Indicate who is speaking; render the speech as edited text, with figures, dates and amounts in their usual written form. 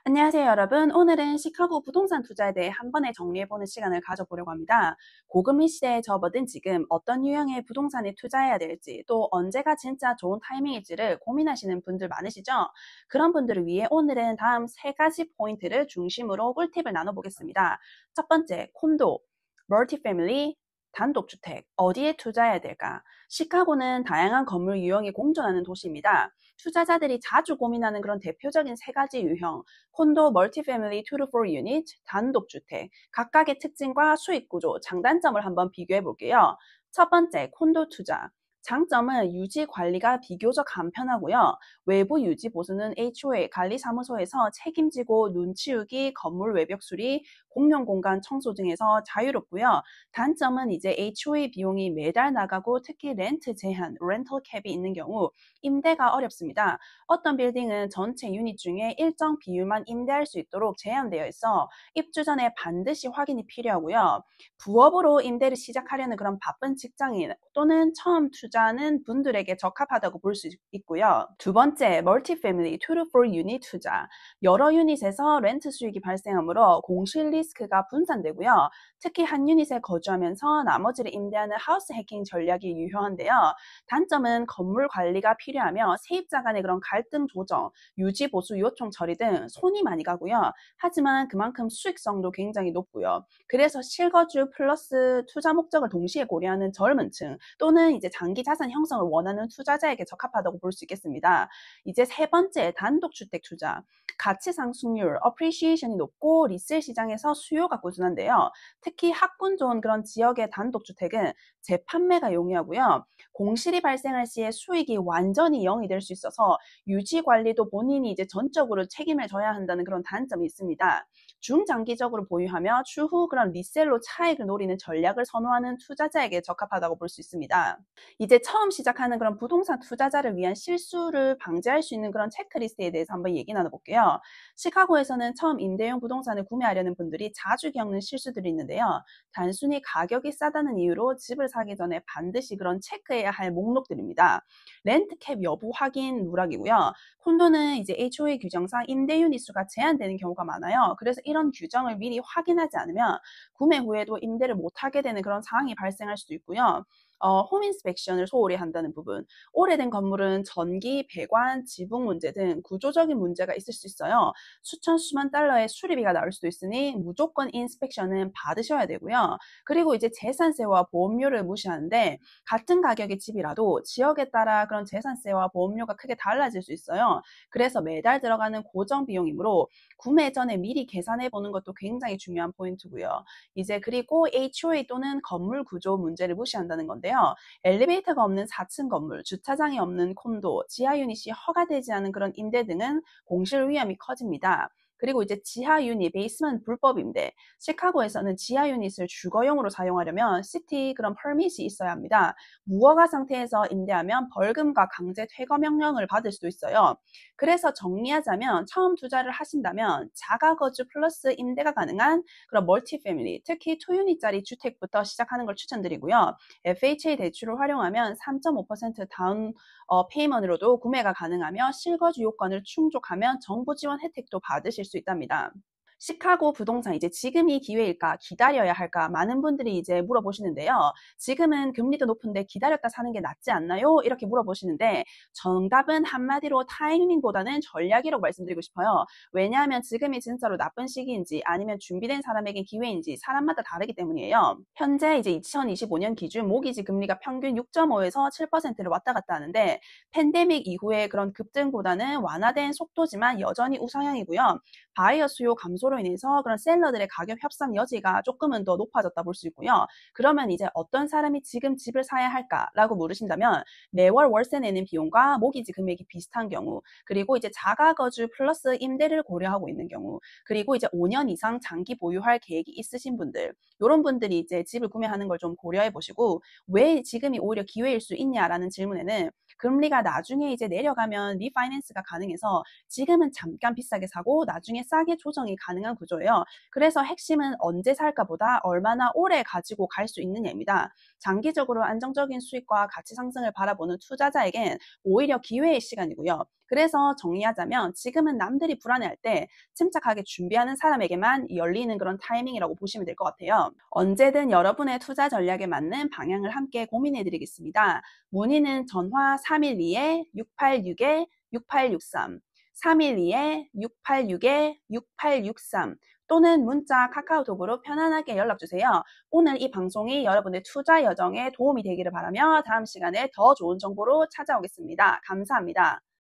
Speaker 1: 안녕하세요, 여러분. 오늘은 시카고 부동산 투자에 대해 한 번에 정리해보는 시간을 가져보려고 합니다. 고금리 시대에 접어든 지금 어떤 유형의 부동산에 투자해야 될지, 또 언제가 진짜 좋은 타이밍일지를 고민하시는 분들 많으시죠? 그런 분들을 위해 오늘은 다음 세 가지 포인트를 중심으로 꿀팁을 나눠보겠습니다. 첫 번째, 콘도, 멀티패밀리, 단독주택, 어디에 투자해야 될까? 시카고는 다양한 건물 유형이 공존하는 도시입니다. 투자자들이 자주 고민하는 그런 대표적인 세 가지 유형, 콘도, 멀티패밀리, 2-4 유닛, 단독주택, 각각의 특징과 수익 구조, 장단점을 한번 비교해 볼게요. 첫 번째, 콘도 투자. 장점은 유지 관리가 비교적 간편하고요. 외부 유지 보수는 HOA 관리사무소에서 책임지고 눈 치우기, 건물 외벽 수리, 공용 공간 청소 등에서 자유롭고요. 단점은 이제 HOA 비용이 매달 나가고 특히 렌트 제한, 렌털 캡이 있는 경우 임대가 어렵습니다. 어떤 빌딩은 전체 유닛 중에 일정 비율만 임대할 수 있도록 제한되어 있어 입주 전에 반드시 확인이 필요하고요. 부업으로 임대를 시작하려는 그런 바쁜 직장인 또는 처음 투자하는 분들에게 적합하다고 볼 수 있고요. 두 번째, 멀티패밀리 2-4 유닛 투자. 여러 유닛에서 렌트 수익이 발생하므로 공실 리스크가 분산되고요. 특히 한 유닛에 거주하면서 나머지를 임대하는 하우스 해킹 전략이 유효한데요. 단점은 건물 관리가 필요하며 세입자 간의 그런 갈등 조정, 유지 보수 요청 처리 등 손이 많이 가고요. 하지만 그만큼 수익성도 굉장히 높고요. 그래서 실거주 플러스 투자 목적을 동시에 고려하는 젊은 층 또는 이제 장기 자산 형성을 원하는 투자자에게 적합하다고 볼 수 있겠습니다. 이제 세 번째, 단독주택 투자. 가치 상승률, 어프리시에이션이 높고 리셀 시장에서 수요가 꾸준한데요. 특히 학군 좋은 그런 지역의 단독주택은 재판매가 용이하고요. 공실이 발생할 시에 수익이 완전히 0이 될 수 있어서 유지 관리도 본인이 이제 전적으로 책임을 져야 한다는 그런 단점이 있습니다. 중장기적으로 보유하며 추후 그런 리셀로 차익을 노리는 전략을 선호하는 투자자에게 적합하다고 볼 수 있습니다. 이제 처음 시작하는 그런 부동산 투자자를 위한 실수를 방지할 수 있는 그런 체크리스트에 대해서 한번 얘기 나눠볼게요. 시카고에서는 처음 임대용 부동산을 구매하려는 분들이 자주 겪는 실수들이 있는데요. 단순히 가격이 싸다는 이유로 집을 사기 전에 반드시 그런 체크해야 할 목록들입니다. 렌트캡 여부 확인 누락이고요. 콘도는 이제 HOA 규정상 임대 유닛 수가 제한되는 경우가 많아요. 그래서 이런 규정을 미리 확인하지 않으면 구매 후에도 임대를 못하게 되는 그런 상황이 발생할 수도 있고요. 홈 인스펙션을 소홀히 한다는 부분. 오래된 건물은 전기, 배관, 지붕 문제 등 구조적인 문제가 있을 수 있어요. 수천, 수만 달러의 수리비가 나올 수도 있으니 무조건 인스펙션은 받으셔야 되고요. 그리고 이제 재산세와 보험료를 무시하는데 같은 가격의 집이라도 지역에 따라 그런 재산세와 보험료가 크게 달라질 수 있어요. 그래서 매달 들어가는 고정 비용이므로 구매 전에 미리 계산해 보는 것도 굉장히 중요한 포인트고요. 이제 그리고 HOA 또는 건물 구조 문제를 무시한다는 건데요. 엘리베이터가 없는 4층 건물, 주차장이 없는 콘도, 지하 유닛이 허가되지 않은 그런 임대 등은 공실 위험이 커집니다. 그리고 이제 지하 유닛, 베이스먼트 불법 임대. 시카고에서는 지하 유닛을 주거용으로 사용하려면 시티 그런 퍼밋이 있어야 합니다. 무허가 상태에서 임대하면 벌금과 강제 퇴거 명령을 받을 수도 있어요. 그래서 정리하자면 처음 투자를 하신다면 자가 거주 플러스 임대가 가능한 그런 멀티패밀리, 특히 2유닛짜리 주택부터 시작하는 걸 추천드리고요. FHA 대출을 활용하면 3.5% 다운 페이먼으로도 구매가 가능하며 실거주 요건을 충족하면 정부 지원 혜택도 받으실 수 있답니다. 시카고 부동산 이제 지금이 기회일까 기다려야 할까 많은 분들이 이제 물어보시는데요. 지금은 금리도 높은데 기다렸다 사는 게 낫지 않나요? 이렇게 물어보시는데 정답은 한마디로 타이밍보다는 전략이라고 말씀드리고 싶어요. 왜냐하면 지금이 진짜로 나쁜 시기인지 아니면 준비된 사람에게 기회인지 사람마다 다르기 때문이에요. 현재 이제 2025년 기준 모기지 금리가 평균 6.5에서 7%를 왔다 갔다 하는데 팬데믹 이후에 그런 급등보다는 완화된 속도지만 여전히 우상향이고요. 바이어 수요 감소로 인해서 그런 셀러들의 가격 협상 여지가 조금은 더 높아졌다 볼 수 있고요. 그러면 이제 어떤 사람이 지금 집을 사야 할까라고 물으신다면 매월 월세 내는 비용과 모기지 금액이 비슷한 경우, 그리고 이제 자가거주 플러스 임대를 고려하고 있는 경우, 그리고 이제 5년 이상 장기 보유할 계획이 있으신 분들, 이런 분들이 이제 집을 구매하는 걸 좀 고려해 보시고 왜 지금이 오히려 기회일 수 있냐라는 질문에는 금리가 나중에 이제 내려가면 리파이낸스가 가능해서 지금은 잠깐 비싸게 사고 나중에 싸게 조정이 가능 가능한 구조예요. 그래서 핵심은 언제 살까 보다 얼마나 오래 가지고 갈 수 있느냐입니다. 장기적으로 안정적인 수익과 가치 상승을 바라보는 투자자에겐 오히려 기회의 시간이고요. 그래서 정리하자면 지금은 남들이 불안해할 때 침착하게 준비하는 사람에게만 열리는 그런 타이밍이라고 보시면 될 것 같아요. 언제든 여러분의 투자 전략에 맞는 방향을 함께 고민해 드리겠습니다. 문의는 전화 312-686-6863, 312-686-6863 또는 문자, 카카오톡으로 편안하게 연락주세요. 오늘 이 방송이 여러분의 투자 여정에 도움이 되기를 바라며 다음 시간에 더 좋은 정보로 찾아오겠습니다. 감사합니다.